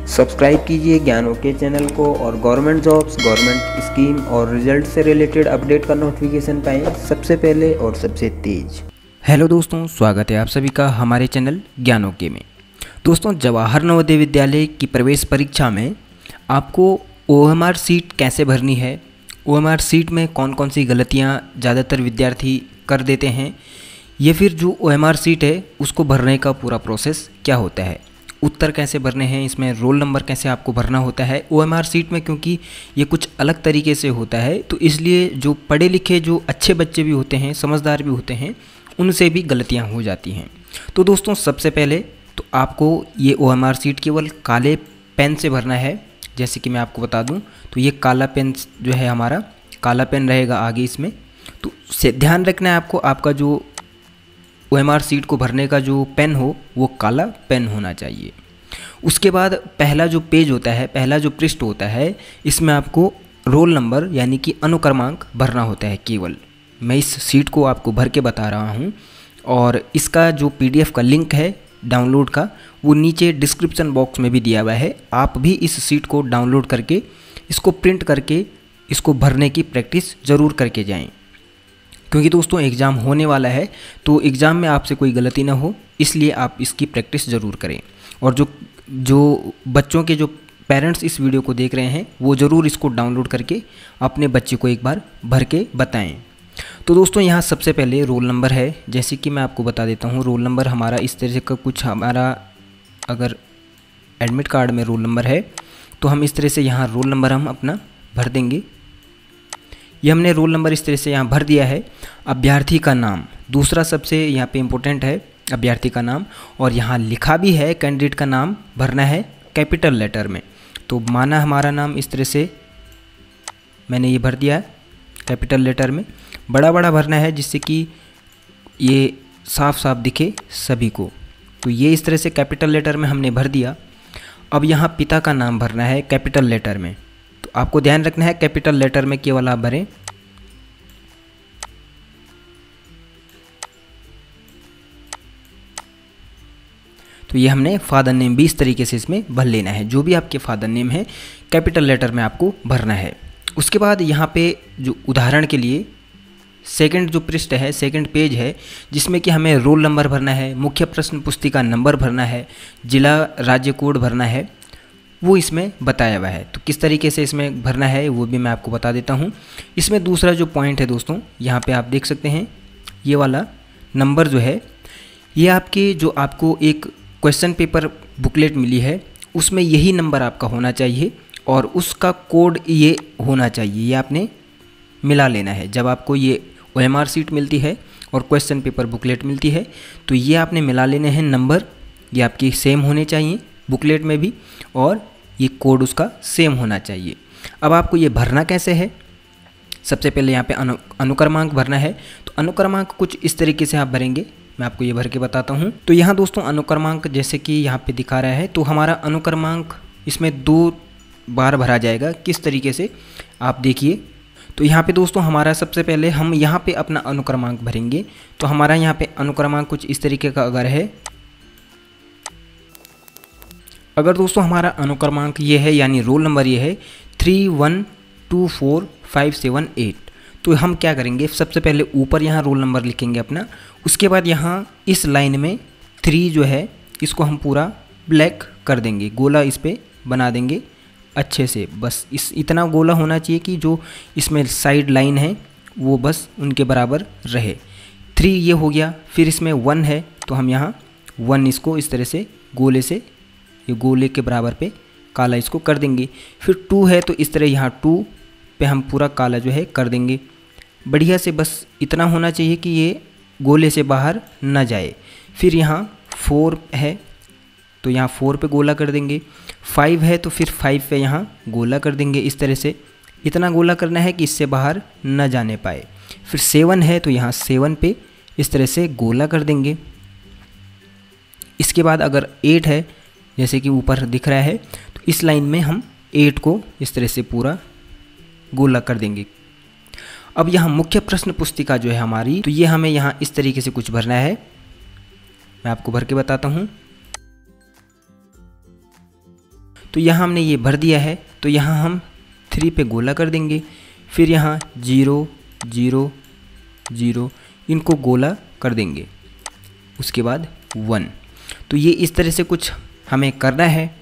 Subscribe कीजिए ज्ञान के चैनल को और गवर्नमेंट जॉब्स, गवर्नमेंट स्कीम और रिजल्ट से रिलेटेड अपडेट का नोटिफिकेशन पाएं सबसे पहले और सबसे तेज। हेलो दोस्तों, स्वागत है आप सभी का हमारे चैनल ज्ञान के में। दोस्तों, जवाहर नवोदय विद्यालय की प्रवेश परीक्षा में आपको OMR सीट कैसे भरनी है, OMR सीट में कौन कौन सी गलतियां ज़्यादातर विद्यार्थी कर देते हैं, या फिर जो OMR सीट है उसको भरने का पूरा प्रोसेस क्या होता है, उत्तर कैसे भरने हैं, इसमें रोल नंबर कैसे आपको भरना होता है। OMR सीट में क्योंकि ये कुछ अलग तरीके से होता है तो इसलिए जो पढ़े लिखे जो अच्छे बच्चे भी होते हैं, समझदार भी होते हैं, उनसे भी गलतियां हो जाती हैं। तो दोस्तों, सबसे पहले तो आपको ये OMR सीट केवल काले पेन से भरना है। जैसे कि मैं आपको बता दूं तो ये काला पेन जो है हमारा काला पेन रहेगा आगे इसमें। तो ध्यान रखना है आपको, आपका जो OMR सीट को भरने का जो पेन हो वो काला पेन होना चाहिए। उसके बाद पहला जो पेज होता है, पहला जो पृष्ठ होता है, इसमें आपको रोल नंबर यानी कि अनुक्रमांक भरना होता है केवल। मैं इस सीट को आपको भर के बता रहा हूँ और इसका जो PDF का लिंक है डाउनलोड का, वो नीचे डिस्क्रिप्शन बॉक्स में भी दिया हुआ है। आप भी इस सीट को डाउनलोड करके इसको प्रिंट करके इसको भरने की प्रैक्टिस ज़रूर करके जाएं, क्योंकि दोस्तों एग्ज़ाम होने वाला है तो एग्ज़ाम में आपसे कोई गलती ना हो, इसलिए आप इसकी प्रैक्टिस ज़रूर करें। और जो बच्चों के जो पेरेंट्स इस वीडियो को देख रहे हैं वो ज़रूर इसको डाउनलोड करके अपने बच्चे को एक बार भर के बताएं। तो दोस्तों, यहाँ सबसे पहले रोल नंबर है। जैसे कि मैं आपको बता देता हूँ, रोल नंबर हमारा इस तरह का कुछ, हमारा अगर एडमिट कार्ड में रोल नंबर है तो हम इस तरह से यहाँ रोल नंबर हम अपना भर देंगे। ये हमने रोल नंबर इस तरह से यहाँ भर दिया है। अभ्यर्थी का नाम दूसरा सबसे यहाँ पे इम्पोर्टेंट है, अभ्यर्थी का नाम। और यहाँ लिखा भी है कैंडिडेट का नाम भरना है कैपिटल लेटर में। तो माना हमारा नाम इस तरह से मैंने ये भर दिया है कैपिटल लेटर में। बड़ा बड़ा भरना है जिससे कि ये साफ साफ दिखे सभी को। तो ये इस तरह से कैपिटल लेटर में हमने भर दिया। अब यहाँ पिता का नाम भरना है कैपिटल लेटर में। तो आपको ध्यान रखना है कैपिटल लेटर में केवल आप भरें। तो ये हमने फादर नेम भी इस तरीके से इसमें भर लेना है। जो भी आपके फादर नेम है कैपिटल लेटर में आपको भरना है। उसके बाद यहाँ पे जो उदाहरण के लिए सेकंड जो पृष्ठ है, सेकंड पेज है, जिसमें कि हमें रोल नंबर भरना है, मुख्य प्रश्न पुस्तिका नंबर भरना है, जिला राज्य कोड भरना है, वो इसमें बताया हुआ है। तो किस तरीके से इसमें भरना है वो भी मैं आपको बता देता हूँ। इसमें दूसरा जो पॉइंट है दोस्तों, यहाँ पे आप देख सकते हैं ये वाला नंबर जो है, ये आपके जो आपको एक क्वेश्चन पेपर बुकलेट मिली है उसमें यही नंबर आपका होना चाहिए और उसका कोड ये होना चाहिए। ये आपने मिला लेना है। जब आपको ये OMR सीट मिलती है और क्वेश्चन पेपर बुकलेट मिलती है तो ये आपने मिला लेने हैं नंबर, ये आपकी सेम होने चाहिए बुकलेट में भी, और ये कोड उसका सेम होना चाहिए। अब आपको ये भरना कैसे है, सबसे पहले यहाँ पे अनुक्रमांक भरना है। तो अनुक्रमांक कुछ इस तरीके से आप भरेंगे, मैं आपको ये भर के बताता हूँ। तो यहाँ दोस्तों अनुक्रमांक जैसे कि यहाँ पे दिखा रहा है, तो हमारा अनुक्रमांक इसमें 2 बार भरा जाएगा। किस तरीके से आप देखिए। तो यहाँ पे दोस्तों हमारा सबसे पहले हम यहाँ पे अपना अनुक्रमांक भरेंगे। तो हमारा यहाँ पे अनुक्रमांक कुछ इस तरीके का अगर है, अगर दोस्तों हमारा अनुक्रमांक ये है यानी रोल नंबर ये है 3124578, तो हम क्या करेंगे, सबसे पहले ऊपर यहाँ रोल नंबर लिखेंगे अपना। उसके बाद यहाँ इस लाइन में 3 जो है इसको हम पूरा ब्लैक कर देंगे, गोला इस पर बना देंगे अच्छे से। बस इतना गोला होना चाहिए कि जो इसमें साइड लाइन है वो बस उनके बराबर रहे। 3 ये हो गया। फिर इसमें 1 है तो हम यहाँ 1 इसको इस तरह से गोले से, ये गोले के बराबर पे काला इसको कर देंगे। फिर 2 है तो इस तरह यहाँ 2 पे हम पूरा काला जो है कर देंगे बढ़िया से। बस इतना होना चाहिए कि ये गोले से बाहर ना जाए। फिर यहाँ 4 है तो यहाँ 4 पे गोला कर देंगे। 5 है तो फिर 5 पे यहाँ गोला कर देंगे इस तरह से। इतना गोला करना है कि इससे बाहर न जाने पाए। फिर 7 है तो यहाँ 7 पे इस तरह से गोला कर देंगे। इसके बाद अगर 8 है जैसे कि ऊपर दिख रहा है, तो इस लाइन में हम 8 को इस तरह से पूरा गोला कर देंगे। अब यहाँ मुख्य प्रश्न पुस्तिका जो है हमारी, तो ये हमें यहाँ इस तरीके से कुछ भरना है। मैं आपको भर के बताता हूँ। तो यहाँ हमने ये भर दिया है, तो यहाँ हम 3 पे गोला कर देंगे, फिर यहाँ 0 0 0 इनको गोला कर देंगे, उसके बाद 1। तो ये इस तरह से कुछ हमें करना है।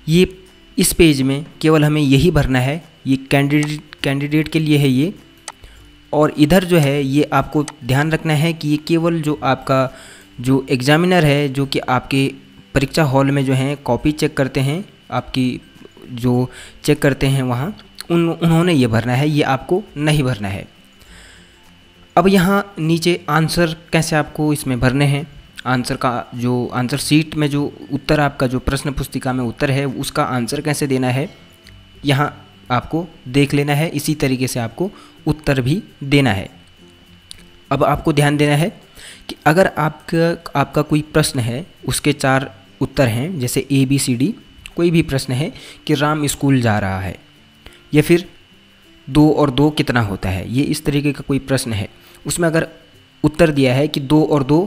ये इस पेज में केवल हमें यही भरना है, ये कैंडिडेट के लिए है ये। और इधर जो है ये आपको ध्यान रखना है कि ये केवल जो आपका जो एग्जामिनर है, जो कि आपके परीक्षा हॉल में जो है कॉपी चेक करते हैं, आपकी जो चेक करते हैं वहाँ उन्होंने ये भरना है, ये आपको नहीं भरना है। अब यहाँ नीचे आंसर कैसे आपको इसमें भरने हैं, आंसर का जो आंसर सीट में जो उत्तर आपका जो प्रश्न पुस्तिका में उत्तर है उसका आंसर कैसे देना है यहाँ आपको देख लेना है। इसी तरीके से आपको उत्तर भी देना है। अब आपको ध्यान देना है कि अगर आपका कोई प्रश्न है, उसके 4 उत्तर हैं, जैसे ABCD, कोई भी प्रश्न है कि राम स्कूल जा रहा है, या फिर 2 और 2 कितना होता है, ये इस तरीके का कोई प्रश्न है, उसमें अगर उत्तर दिया है कि 2 और 2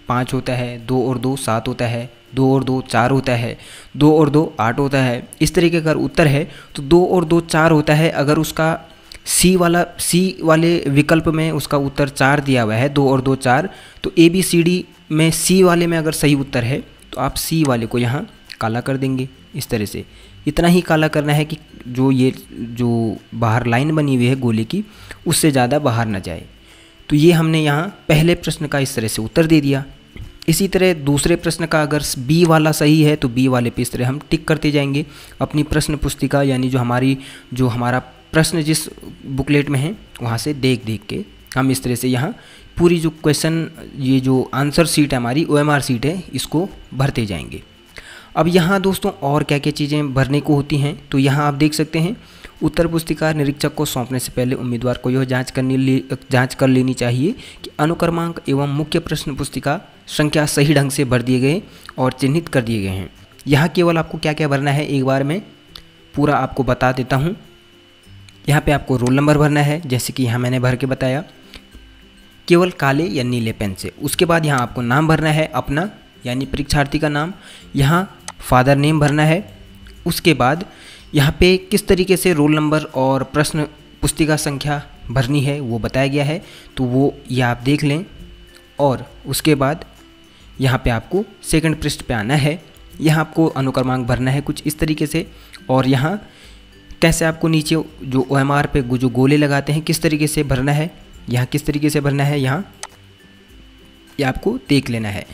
5 होता है, 2 और 2 7 होता है, 2 और 2 4 होता है, 2 और 2 8 होता है, इस तरीके का उत्तर है तो 2 और 2 4 होता है। अगर उसका सी वाले विकल्प में उसका उत्तर 4 दिया हुआ है, 2 और 2 4, तो ABCD में C वाले में अगर सही उत्तर है तो आप C वाले को यहाँ काला कर देंगे। इस तरह से इतना ही काला करना है कि जो बाहर लाइन बनी हुई है गोले की, उससे ज़्यादा बाहर ना जाए। तो ये हमने यहाँ पहले प्रश्न का इस तरह से उत्तर दे दिया। इसी तरह दूसरे प्रश्न का अगर B वाला सही है तो B वाले पे इस तरह हम टिक करते जाएंगे अपनी प्रश्न पुस्तिका, यानी जो हमारा प्रश्न जिस बुकलेट में है वहाँ से देख के हम इस तरह से यहाँ पूरी जो क्वेश्चन, ये जो आंसर सीट है हमारी OMR सीट है, इसको भरते जाएंगे। अब यहाँ दोस्तों और क्या क्या चीज़ें भरने को होती हैं, तो यहाँ आप देख सकते हैं उत्तर पुस्तिका निरीक्षक को सौंपने से पहले उम्मीदवार को यह जांच कर लेनी चाहिए कि अनुक्रमांक एवं मुख्य प्रश्न पुस्तिका संख्या सही ढंग से भर दिए गए और चिन्हित कर दिए गए हैं। यहाँ केवल आपको क्या क्या भरना है एक बार मैं पूरा आपको बता देता हूँ। यहाँ पे आपको रोल नंबर भरना है, जैसे कि यहाँ मैंने भर के बताया, केवल काले या नीले पेन से। उसके बाद यहाँ आपको नाम भरना है अपना, यानी परीक्षार्थी का नाम। यहाँ फादर नेम भरना है। उसके बाद यहाँ पे किस तरीके से रोल नंबर और प्रश्न पुस्तिका संख्या भरनी है वो बताया गया है, तो वो ये आप देख लें। और उसके बाद यहाँ पे आपको सेकंड पृष्ठ पे आना है। यहाँ आपको अनुक्रमांक भरना है कुछ इस तरीके से। और यहाँ कैसे आपको नीचे जो OMR पे जो गोले लगाते हैं किस तरीके से भरना है, यहाँ किस तरीके से भरना है, यहाँ ये आपको देख लेना है।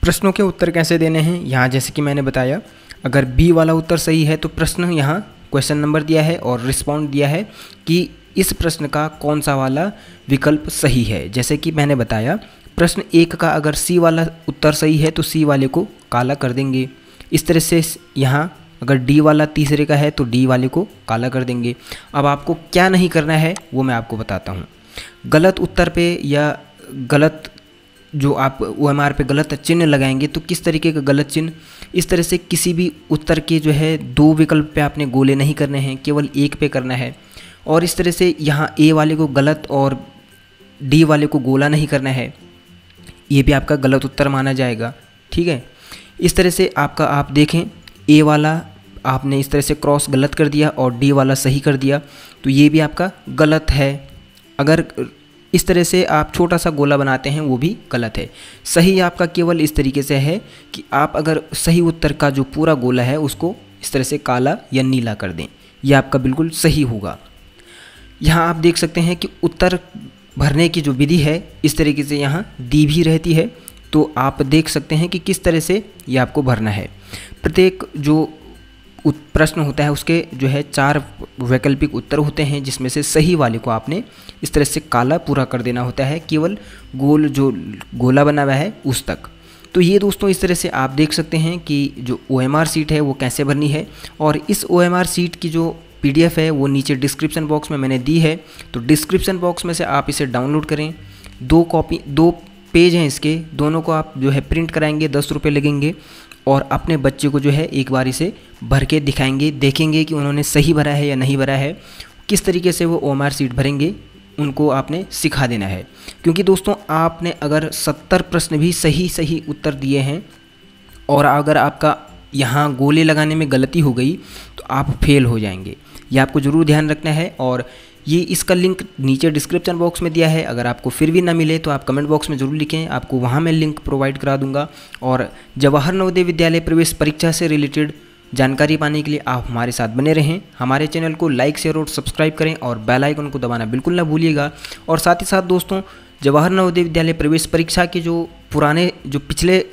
प्रश्नों के उत्तर कैसे देने हैं, यहाँ जैसे कि मैंने बताया, अगर B वाला उत्तर सही है तो प्रश्न यहाँ क्वेश्चन नंबर दिया है और रिस्पॉन्ड दिया है कि इस प्रश्न का कौन सा वाला विकल्प सही है। जैसे कि मैंने बताया, प्रश्न 1 का अगर C वाला उत्तर सही है तो C वाले को काला कर देंगे। इस तरह से यहाँ अगर D वाला तीसरे का है तो D वाले को काला कर देंगे। अब आपको क्या नहीं करना है वो मैं आपको बताता हूँ। गलत उत्तर पे या गलत जो आप OMR पे गलत चिन्ह लगाएंगे तो किस तरीके का गलत चिन्ह, इस तरह से किसी भी उत्तर के जो है 2 विकल्प पे आपने गोले नहीं करने हैं, केवल 1 पे करना है। और इस तरह से यहाँ A वाले को गलत और D वाले को गोला नहीं करना है, ये भी आपका गलत उत्तर माना जाएगा। ठीक है, इस तरह से आपका आप देखें A वाला आपने इस तरह से क्रॉस गलत कर दिया और D वाला सही कर दिया, तो ये भी आपका गलत है। अगर इस तरह से आप छोटा सा गोला बनाते हैं वो भी गलत है। सही आपका केवल इस तरीके से है कि आप अगर सही उत्तर का जो पूरा गोला है उसको इस तरह से काला या नीला कर दें, यह आपका बिल्कुल सही होगा। यहाँ आप देख सकते हैं कि उत्तर भरने की जो विधि है इस तरीके से यहाँ दी भी रहती है, तो आप देख सकते हैं कि किस तरह से ये आपको भरना है। प्रत्येक जो प्रश्न होता है उसके जो है 4 वैकल्पिक उत्तर होते हैं, जिसमें से सही वाले को आपने इस तरह से काला पूरा कर देना होता है, केवल गोल जो गोला बना हुआ है उस तक। तो ये दोस्तों इस तरह से आप देख सकते हैं कि जो OMR सीट है वो कैसे भरनी है। और इस OMR सीट की जो PDF है वो नीचे डिस्क्रिप्शन बॉक्स में मैंने दी है, तो डिस्क्रिप्शन बॉक्स में से आप इसे डाउनलोड करें। 2 पेज हैं इसके, दोनों को आप जो है प्रिंट कराएंगे, 10 रुपये लगेंगे। और अपने बच्चे को जो है एक बार इसे भर के दिखाएंगे, देखेंगे कि उन्होंने सही भरा है या नहीं भरा है। किस तरीके से वो OMR सीट भरेंगे उनको आपने सिखा देना है। क्योंकि दोस्तों आपने अगर 70 प्रश्न भी सही उत्तर दिए हैं और अगर आपका यहाँ गोले लगाने में गलती हो गई तो आप फेल हो जाएंगे। ये आपको ज़रूर ध्यान रखना है। और ये इसका लिंक नीचे डिस्क्रिप्शन बॉक्स में दिया है, अगर आपको फिर भी ना मिले तो आप कमेंट बॉक्स में ज़रूर लिखें, आपको वहाँ मैं लिंक प्रोवाइड करा दूंगा। और जवाहर नवोदय विद्यालय प्रवेश परीक्षा से रिलेटेड जानकारी पाने के लिए आप हमारे साथ बने रहें। हमारे चैनल को लाइक, शेयर और सब्सक्राइब करें और बेल आइकन को दबाना बिल्कुल ना भूलिएगा। और साथ ही साथ दोस्तों, जवाहर नवोदय विद्यालय प्रवेश परीक्षा के जो पिछले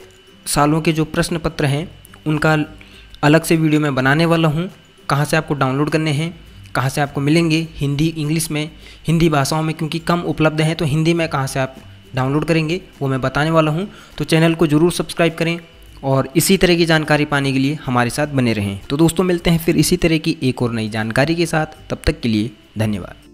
सालों के जो प्रश्न पत्र हैं उनका अलग से वीडियो मैं बनाने वाला हूँ। कहाँ से आपको डाउनलोड करने हैं, कहाँ से आपको मिलेंगे, हिंदी, इंग्लिश में, हिंदी भाषाओं में क्योंकि कम उपलब्ध हैं, तो हिंदी में कहाँ से आप डाउनलोड करेंगे वो मैं बताने वाला हूँ। तो चैनल को ज़रूर सब्सक्राइब करें और इसी तरह की जानकारी पाने के लिए हमारे साथ बने रहें। तो दोस्तों, मिलते हैं फिर इसी तरह की एक और नई जानकारी के साथ। तब तक के लिए धन्यवाद।